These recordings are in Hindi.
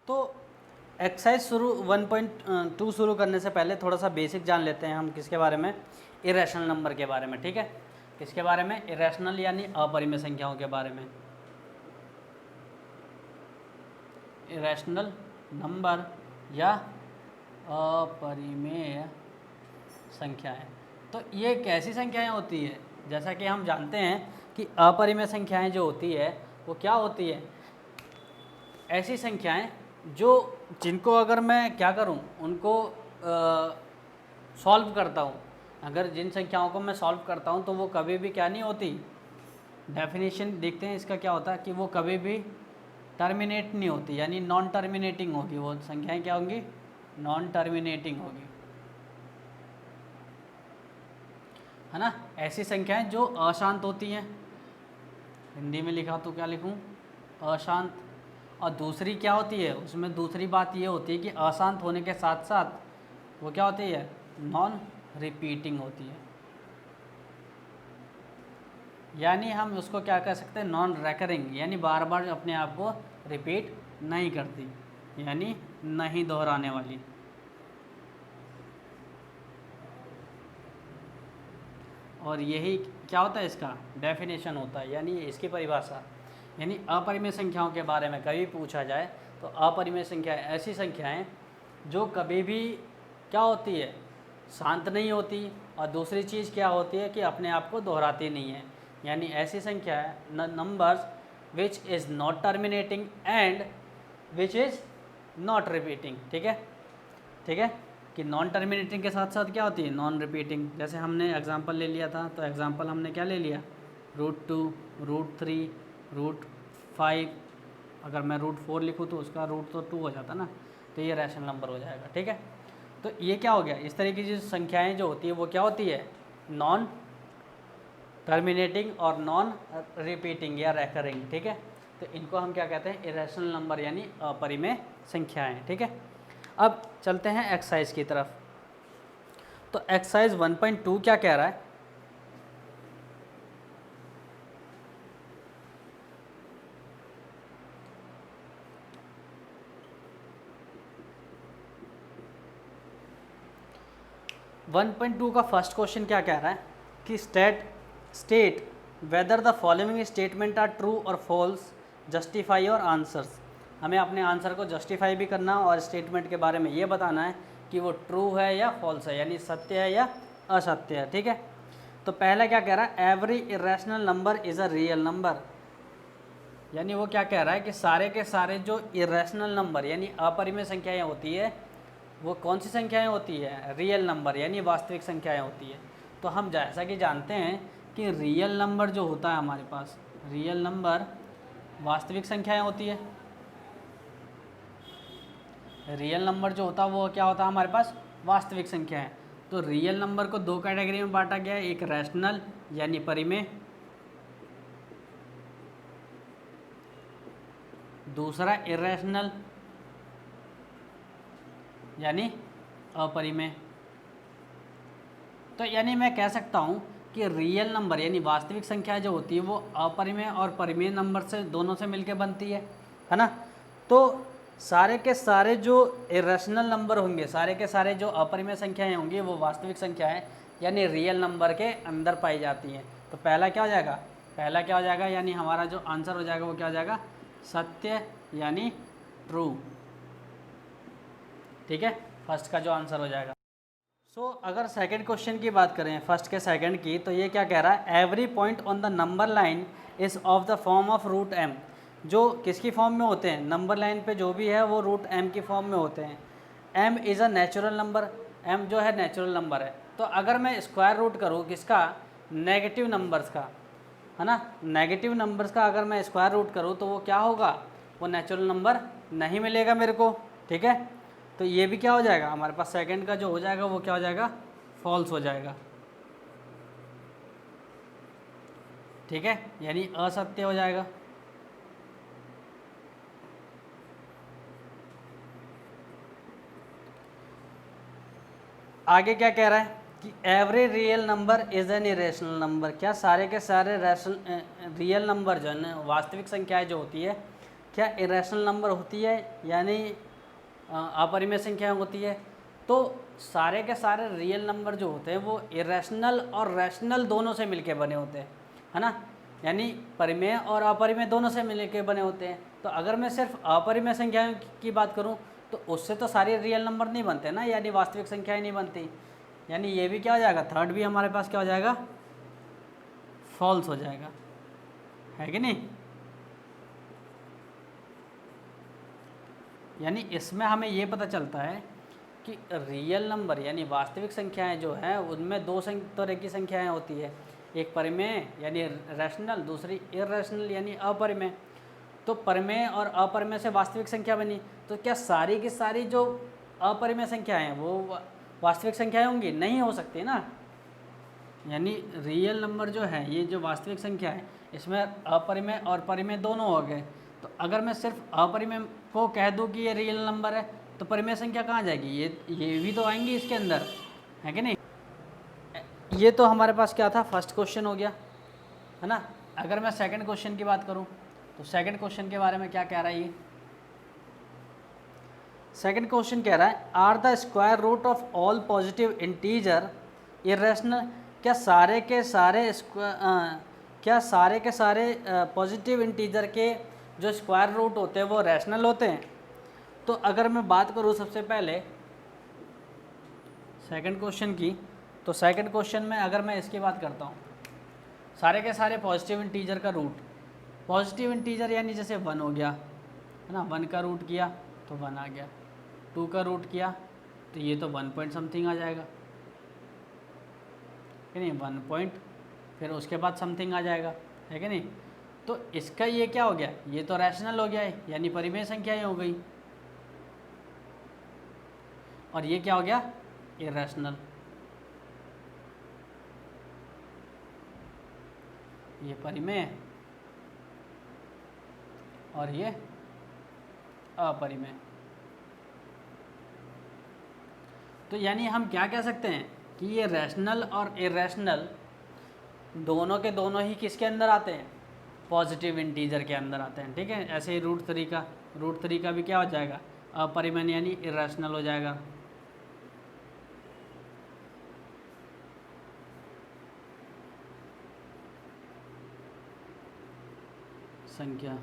तो एक्सरसाइज शुरू 1.2 शुरू करने से पहले थोड़ा सा बेसिक जान लेते हैं हम किसके बारे में, इरेशनल नंबर के बारे में। ठीक है, किसके बारे में, इरेशनल यानी अपरिमेय संख्याओं के बारे में। इरेशनल नंबर या अपरिमेय संख्याएं। तो ये कैसी संख्याएं होती है, जैसा कि हम जानते हैं कि अपरिमेय संख्याएं जो होती है वो क्या होती है, ऐसी संख्याएं जो जिनको अगर मैं क्या करूं, उनको सॉल्व करता हूं, अगर जिन संख्याओं को मैं सॉल्व करता हूं तो वो कभी भी क्या नहीं होती, डेफिनेशन देखते हैं इसका क्या होता है कि वो कभी भी टर्मिनेट नहीं होती, यानी नॉन टर्मिनेटिंग होगी। वो संख्याएं क्या होंगी, नॉन टर्मिनेटिंग होगी, है ना। ऐसी संख्याएं जो अशांत होती हैं, हिंदी में लिखा तो क्या लिखूं, अशांत। और दूसरी क्या होती है, उसमें दूसरी बात ये होती है कि अशांत होने के साथ साथ वो क्या होती है, नॉन रिपीटिंग होती है, यानी हम उसको क्या कह सकते हैं, नॉन रेकरिंग, यानी बार बार अपने आप को रिपीट नहीं करती, यानी नहीं दोहराने वाली। और यही क्या होता है, इसका डेफिनेशन होता है, यानी इसकी परिभाषा। यानी अपरिमेय संख्याओं के बारे में कभी पूछा जाए तो अपरिमेय संख्याएं ऐसी संख्याएं जो कभी भी क्या होती है, शांत नहीं होती, और दूसरी चीज़ क्या होती है कि अपने आप को दोहराती नहीं है। यानी ऐसी संख्याएं numbers which is not terminating and which is not repeating. ठीक है, ठीक है, कि नॉन टर्मिनेटिंग के साथ साथ क्या होती है, नॉन रिपीटिंग। जैसे हमने एग्जांपल ले लिया था, तो एग्जांपल हमने क्या ले लिया, √2, √3, √5। अगर मैं √4 लिखूँ तो उसका रूट तो 2 हो जाता ना, तो ये रैशनल नंबर हो जाएगा। ठीक है, तो ये क्या हो गया, इस तरह की जो संख्याएं जो होती है वो क्या होती है, नॉन टर्मिनेटिंग और नॉन रिपीटिंग या रेकरिंग। ठीक है, तो इनको हम क्या कहते हैं, इरेशनल नंबर यानी अपरिमेय संख्याएं। ठीक है, अब चलते हैं एक्सरसाइज की तरफ। तो एक्सरसाइज 1.2 क्या कह रहा है, वन पॉइंट टू का फर्स्ट क्वेश्चन क्या कह रहा है कि state whether the following statement are true और फॉल्स, जस्टिफाई और आंसर्स। हमें अपने आंसर को जस्टिफाई भी करना और स्टेटमेंट के बारे में ये बताना है कि वो ट्रू है या फॉल्स है, यानी सत्य है या असत्य है। ठीक है, तो पहला क्या कह रहा है, every irrational number is a real number. यानी वो क्या कह रहा है कि सारे के सारे जो इरेशनल नंबर यानी अपरिमेय संख्याएं होती है वो कौन सी संख्याएं होती है, रियल नंबर यानी वास्तविक संख्याएं होती है। तो हम जैसा कि जानते हैं कि रियल नंबर जो होता है हमारे पास, रियल नंबर वास्तविक संख्याएं होती है। रियल नंबर जो होता है वो क्या होता है हमारे पास, वास्तविक संख्याएं। तो रियल नंबर को दो कैटेगरी में बांटा गया है, एक रैशनल यानी परिमेय, दूसरा इरेशनल यानी अपरिमेय। तो यानी मैं कह सकता हूँ कि रियल नंबर यानी वास्तविक संख्या जो होती है वो अपरिमेय और परिमेय नंबर से दोनों से मिलकर बनती है ना। तो सारे के सारे जो इरेशनल नंबर होंगे, सारे के सारे जो अपरिमेय संख्याएं होंगी वो वास्तविक संख्याएं यानी रियल नंबर के अंदर पाई जाती हैं। तो पहला क्या हो जाएगा, पहला क्या हो जाएगा, यानी हमारा जो आंसर हो जाएगा वो क्या हो जाएगा, सत्य यानी ट्रू। ठीक है, फर्स्ट का जो आंसर हो जाएगा। अगर सेकंड क्वेश्चन की बात करें, फर्स्ट के सेकंड की, तो ये क्या कह रहा है, every point on the number line is of the form of √m। जो किसकी फॉर्म में होते हैं, नंबर लाइन पे जो भी है वो √m की फॉर्म में होते हैं। m is a natural number, m जो है नेचुरल नंबर है। तो अगर मैं स्क्वायर रूट करूँ किसका, नेगेटिव नंबर्स का, है ना, नेगेटिव नंबर्स का अगर मैं स्क्वायर रूट करूँ तो वो क्या होगा, वो नेचुरल नंबर नहीं मिलेगा मेरे को। ठीक है, तो ये भी क्या हो जाएगा, हमारे पास सेकंड का जो हो जाएगा वो क्या हो जाएगा, फॉल्स हो जाएगा। ठीक है, यानी असत्य हो जाएगा। आगे क्या कह रहा है कि every real number is an irrational number. क्या सारे के सारे रियल नंबर जो है ना, वास्तविक संख्याएं जो होती है क्या इरेशनल नंबर होती है, यानी अपरिमेय संख्या होती है। तो सारे के सारे रियल नंबर जो होते हैं वो इरेशनल और रैशनल दोनों से मिलके बने होते हैं, है ना, यानी परिमेय और अपरिमेय दोनों से मिलके बने होते हैं। तो अगर मैं सिर्फ अपरिमेय संख्याओं की बात करूं तो उससे तो सारे रियल नंबर नहीं बनते ना, यानी वास्तविक संख्याएं नहीं बनती, यानी ये भी क्या हो जाएगा, थर्ड भी हमारे पास क्या हो जाएगा, फॉल्स हो जाएगा, है कि नहीं। यानी इसमें हमें ये पता चलता है कि रियल नंबर यानी वास्तविक संख्याएं जो हैं उनमें दो तरह की संख्याएं होती है, एक परिमेय यानी रैशनल, दूसरी इरैशनल यानी अपरिमेय। तो परिमेय और अपरिमेय से वास्तविक संख्या बनी, तो क्या सारी की सारी जो अपरिमेय संख्याएं हैं वो वास्तविक संख्याएं होंगी, नहीं हो सकती ना। यानी रियल नंबर जो है, ये जो वास्तविक संख्या है, इसमें अपरिमेय और परिमेय दोनों हो गए। तो अगर मैं सिर्फ अपरिमेय को कह दूं कि ये रियल नंबर है तो परिमेय संख्या कहाँ जाएगी, ये भी तो आएंगी इसके अंदर, है कि नहीं। ये तो हमारे पास क्या था, फर्स्ट क्वेश्चन हो गया, है ना। अगर मैं सेकंड क्वेश्चन की बात करूं तो सेकंड क्वेश्चन के बारे में क्या कह रहा है, ये सेकंड क्वेश्चन कह रहा है are the square root of all positive integer irrational. क्या सारे के सारे पॉजिटिव इंटीजर के जो स्क्वायर रूट होते हैं वो रैशनल होते हैं। तो अगर मैं बात करूँ सबसे पहले सेकंड क्वेश्चन की, तो सेकंड क्वेश्चन में अगर मैं इसकी बात करता हूँ, सारे के सारे पॉजिटिव इंटीजर का रूट, पॉजिटिव इंटीजर यानी जैसे 1 हो गया, है ना, 1 का रूट किया तो 1 आ गया, 2 का रूट किया तो ये तो 1 पॉइंट समथिंग आ जाएगा, कि नहीं, 1 पॉइंट, फिर उसके बाद समथिंग आ जाएगा, है कि नहीं। तो इसका ये क्या हो गया, ये तो रैशनल हो गया है, यानी परिमेय संख्याएं हो गई, और ये क्या हो गया, इरैशनल। ये परिमेय और ये अपरिमेय। तो यानी हम क्या कह सकते हैं कि ये रैशनल और इरैशनल दोनों के दोनों ही किसके अंदर आते हैं, पॉजिटिव इंटीजर के अंदर आते हैं, ठीक है। ऐसे ही रूट 3 का भी क्या हो जाएगा, अपरिमेय यानी इरैशनल हो जाएगा। संख्या,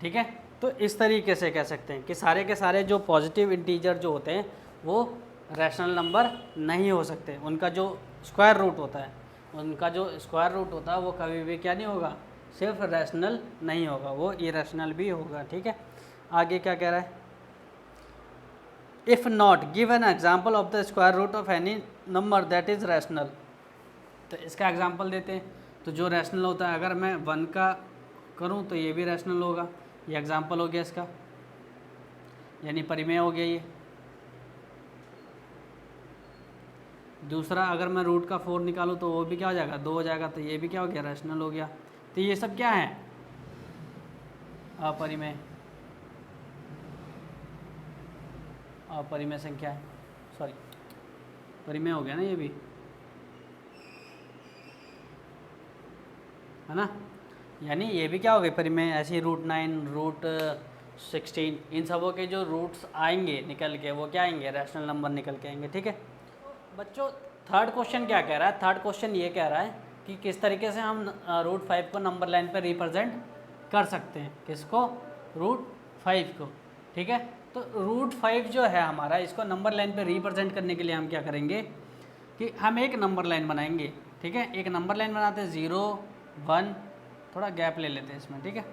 ठीक है। तो इस तरीके से कह सकते हैं कि सारे के सारे जो पॉजिटिव इंटीजर जो होते हैं वो रैशनल नंबर नहीं हो सकते, उनका जो स्क्वायर रूट होता है वो कभी भी क्या नहीं होगा, सिर्फ रैशनल नहीं होगा, वो इरैशनल भी होगा, ठीक है। आगे क्या कह रहा है, if not give an example of the square root of any number that is rational. तो इसका एग्जाम्पल देते हैं। तो जो रैशनल होता है, अगर मैं 1 का करूं तो ये भी रैशनल होगा, ये एग्जाम्पल हो गया इसका, यानी परिमेय हो गया ये। दूसरा, अगर मैं रूट का 4 निकालूं तो वो भी क्या हो जाएगा, 2 हो जाएगा, तो ये भी क्या हो गया, रैशनल हो गया। तो ये सब क्या है, अपरिमेय संख्या है, सॉरी परिमेय हो गया ना ये भी, है ना। यानी ये भी क्या हो गए परिमेय। ऐसे ही रूट 9, रूट 16, इन सबों के जो रूट्स आएंगे निकल के वो क्या आएंगे, रैशनल नंबर निकल के आएंगे, ठीक है। बच्चों थर्ड क्वेश्चन क्या कह रहा है, थर्ड क्वेश्चन ये कह रहा है कि किस तरीके से हम रूट 5 को नंबर लाइन पर रिप्रेजेंट कर सकते हैं, किसको, रूट 5 को, ठीक है। तो रूट 5 जो है हमारा, इसको नंबर लाइन पर रिप्रेजेंट करने के लिए हम क्या करेंगे कि हम एक नंबर लाइन बनाएंगे, ठीक है। एक नंबर लाइन बनाते हैं 0 1, थोड़ा गैप ले लेते हैं इसमें, ठीक है।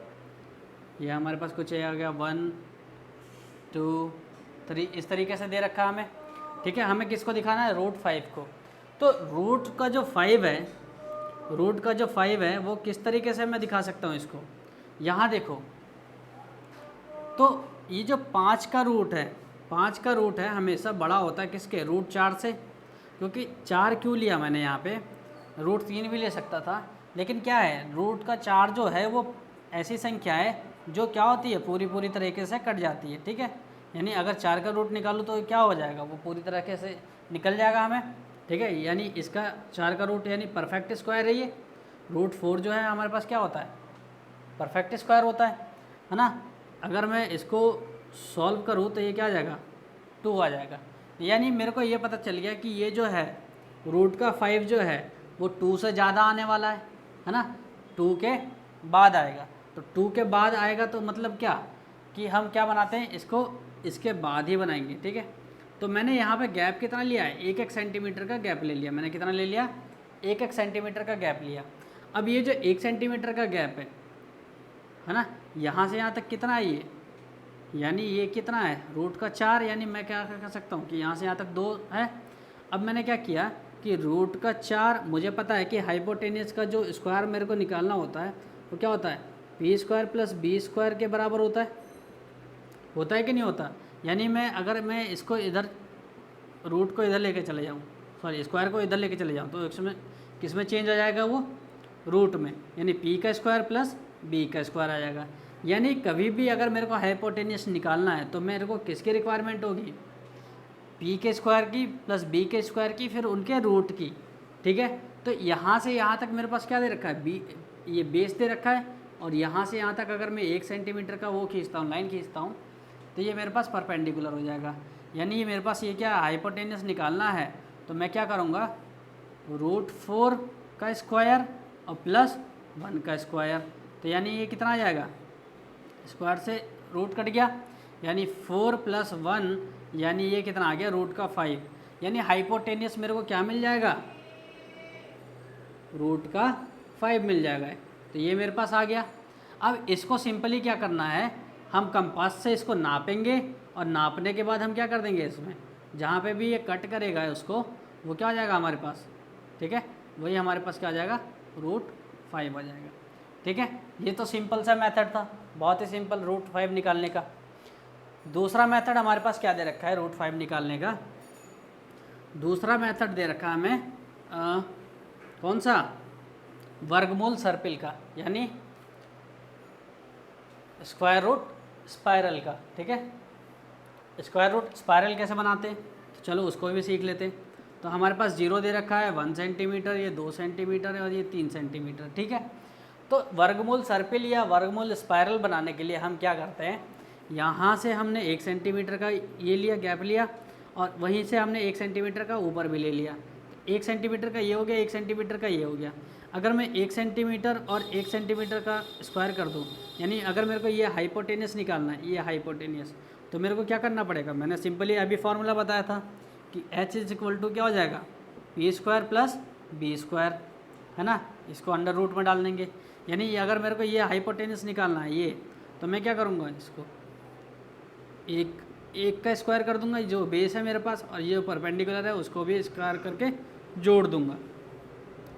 ये हमारे पास कुछ आ गया 1 2 3, इस तरीके से दे रखा हमें, ठीक है। हमें किसको दिखाना है, रूट 5 को। तो रूट का जो 5 है वो किस तरीके से मैं दिखा सकता हूँ इसको, यहाँ देखो। तो ये जो 5 का रूट है हमेशा बड़ा होता है किसके, रूट 4 से। क्योंकि 4 क्यों लिया मैंने यहाँ पे, रूट 3 भी ले सकता था, लेकिन क्या है, रूट का 4 जो है वो ऐसी संख्या है जो क्या होती है, पूरी तरीके से कट जाती है, ठीक है। यानी अगर 4 का रूट निकालूँ तो क्या हो जाएगा, वो पूरी तरीके से निकल जाएगा हमें, ठीक है। यानी इसका 4 का रूट यानी परफेक्ट स्क्वायर है ये। रूट 4 जो है हमारे पास क्या होता है, परफेक्ट स्क्वायर होता है। है ना। अगर मैं इसको सॉल्व करूँ तो ये क्या आ जाएगा, 2 आ जाएगा। यानी मेरे को ये पता चल गया कि ये जो है रूट का 5 जो है वो 2 से ज़्यादा आने वाला है ना, 2 के बाद आएगा। तो 2 के बाद आएगा तो मतलब क्या कि हम क्या बनाते हैं, इसको इसके बाद ही बनाएंगे, ठीक है। तो मैंने यहाँ पे गैप कितना लिया है, 1-1 सेंटीमीटर का गैप ले लिया मैंने। कितना ले लिया, 1-1 सेंटीमीटर का गैप लिया। अब ये जो 1 सेंटीमीटर का गैप है ना, यहाँ से यहाँ तक कितना है ये, यानी ये कितना है रूट का 4, यानी मैं क्या कर सकता हूँ कि यहाँ से यहाँ तक 2 है। अब मैंने क्या किया कि रूट का 4, मुझे पता है कि हाइपोटेनियस का जो स्क्वायर मेरे को निकालना होता है वो क्या होता है, P square plus B square के बराबर होता है कि नहीं होता। यानी अगर मैं इसको इधर रूट को इधर लेके चले जाऊँ, सॉरी स्क्वायर को इधर लेके चले जाऊँ, तो इसमें किस में चेंज हो जाएगा, वो रूट में, यानी पी का स्क्वायर प्लस बी का स्क्वायर आ जाएगा। यानी कभी भी अगर मेरे को हाइपोटेनियस निकालना है तो मेरे को किसकी रिक्वायरमेंट होगी, पी के स्क्वायर की प्लस बी के स्क्वायर की, फिर उनके रूट की, ठीक है। तो यहाँ से यहाँ तक मेरे पास क्या दे रखा है, बी, ये बेस दे रखा है, और यहाँ से यहाँ तक अगर मैं 1 सेंटीमीटर का वो खींचता हूँ, लाइन खींचता हूँ, तो ये मेरे पास परपेंडिकुलर हो जाएगा। यानी ये मेरे पास ये क्या हाइपोटेनियस निकालना है, तो मैं क्या करूँगा, √4 का स्क्वायर और प्लस 1 का स्क्वायर, तो यानी ये कितना आ जाएगा, स्क्वायर से रूट कट गया, यानी 4 + 1, यानी ये कितना आ गया, रूट का 5। यानी हाइपोटेनियस मेरे को क्या मिल जाएगा, रूट का 5 मिल जाएगा। तो ये मेरे पास आ गया। अब इसको सिंपली क्या करना है, हम कंपास से इसको नापेंगे, और नापने के बाद हम क्या कर देंगे, इसमें जहाँ पे भी ये कट करेगा उसको, वो क्या हो जाएगा हमारे पास, ठीक है, वही हमारे पास क्या आ जाएगा, √5 आ जाएगा, ठीक है। ये तो सिंपल सा मेथड था, बहुत ही सिंपल, √5 निकालने का। दूसरा मेथड हमारे पास क्या दे रखा है √5 निकालने का, दूसरा मेथड दे रखा है हमें कौन सा, वर्गमूल सर्पिल का, यानी स्क्वायर रूट स्पाइरल का, ठीक है। स्क्वायर रूट स्पाइरल कैसे बनाते हैं, तो चलो उसको भी सीख लेते हैं। तो हमारे पास 0 दे रखा है, 1 सेंटीमीटर, ये 2 सेंटीमीटर है, और ये 3 सेंटीमीटर, ठीक है। तो वर्गमूल सर्पिल या वर्गमूल स्पाइरल बनाने के लिए हम क्या करते हैं, यहाँ से हमने 1 सेंटीमीटर का ये लिया, गैप लिया, और वहीं से हमने 1 सेंटीमीटर का ऊपर भी ले लिया। 1 सेंटीमीटर का ये हो गया, 1 सेंटीमीटर का ये हो गया। अगर मैं 1 सेंटीमीटर और 1 सेंटीमीटर का स्क्वायर कर दूँ, यानी अगर मेरे को ये हाइपोटेनियस निकालना है, ये हाइपोटेनियस, तो मेरे को क्या करना पड़ेगा, मैंने सिंपली अभी फार्मूला बताया था कि H = क्या हो जाएगा, P square plus B square, है ना। इसको अंडर रूट में डाल देंगे। यानी अगर मेरे को ये हाइपोटेनियस निकालना है ये, तो मैं क्या करूँगा, इसको एक का स्क्वायर कर दूंगा, जो बेस है मेरे पास, और ये परपेंडिकुलर है उसको भी स्क्वायर करके जोड़ दूंगा।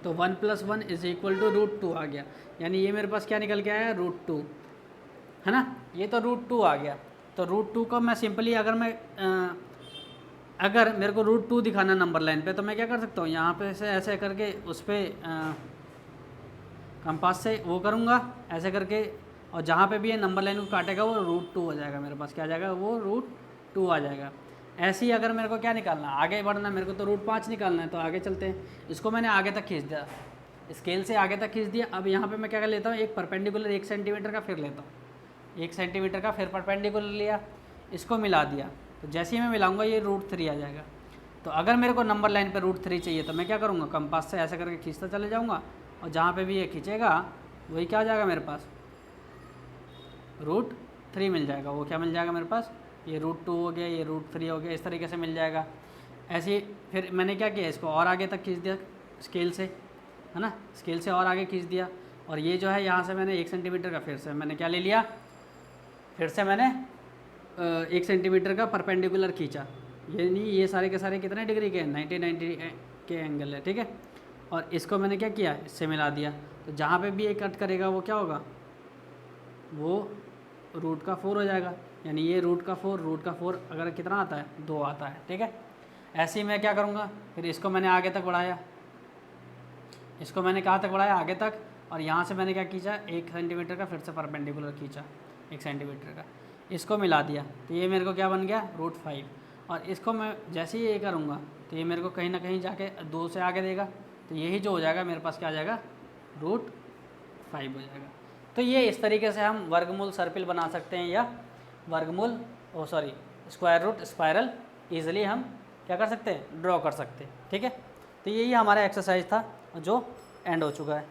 तो 1 + 1 = √2 आ गया। यानी ये मेरे पास क्या निकल के आया, √2, है ना। ये तो √2 आ गया। तो √2 को मैं सिंपली अगर मेरे को √2 दिखाना नंबर लाइन पे, तो मैं क्या कर सकता हूँ, यहाँ पे से ऐसे करके उस पर कंपास से वो करूँगा ऐसे करके, और जहाँ पे भी ये नंबर लाइन को काटेगा वो √2 हो जाएगा मेरे पास, क्या आ जाएगा, वो √2 आ जाएगा। ऐसे ही अगर मेरे को क्या निकालना, आगे बढ़ना, मेरे को तो √5 निकालना है, तो आगे चलते हैं। इसको मैंने आगे तक खींच दिया, स्केल से आगे तक खींच दिया। अब यहाँ पे मैं क्या कर लेता हूँ, एक परपेंडिकुलर 1 सेंटीमीटर का फिर लेता हूँ, 1 सेंटीमीटर का फिर परपेंडिकुलर लिया, इसको मिला दिया। तो जैसे ही मैं मिलाऊंगा ये √3 आ जाएगा। तो अगर मेरे को नंबर लाइन पे √3 चाहिए, तो मैं क्या करूँगा, कंपास से ऐसे करके खींचता चले जाऊँगा, और जहाँ पे भी ये खींचेगा वही क्या आ जाएगा मेरे पास, √3 मिल जाएगा। वो क्या मिल जाएगा मेरे पास, ये √2 हो गया, ये √3 हो गया, इस तरीके से मिल जाएगा। ऐसे ही फिर मैंने क्या किया, इसको और आगे तक खींच दिया स्केल से, है ना, स्केल से और आगे खींच दिया। और ये जो है यहाँ से मैंने 1 सेंटीमीटर का फिर से मैंने क्या ले लिया, फिर से मैंने 1 सेंटीमीटर का परपेंडिकुलर खींचा। यानी ये सारे के सारे कितने डिग्री के हैं, 90 के एंगल है, ठीक है। और इसको मैंने क्या किया, इससे मिला दिया। तो जहाँ पे भी ये कट करेगा वो क्या होगा, वो √4 हो जाएगा। यानी ये √4 अगर कितना आता है, 2 आता है, ठीक है। ऐसे ही मैं क्या करूँगा, फिर इसको मैंने आगे तक बढ़ाया, इसको मैंने कहाँ तक बढ़ाया, आगे तक, और यहाँ से मैंने क्या खींचा, 1 सेंटीमीटर का फिर से परपेंडिकुलर खींचा 1 सेंटीमीटर का, इसको मिला दिया। तो ये मेरे को क्या बन गया, √5। और इसको मैं जैसे ही ये करूँगा तो ये मेरे को कहीं ना कहीं जाके 2 से आगे देगा। तो यही जो हो जाएगा मेरे पास क्या आ जाएगा, √5 हो जाएगा। तो ये इस तरीके से हम वर्गमूल सर्पिल बना सकते हैं या वर्गमूल स्क्वायर रूट स्पायरल ईजिली हम क्या कर सकते हैं, ड्रॉ कर सकते हैं। ठीक है, तो यही हमारा एक्सरसाइज था जो एंड हो चुका है।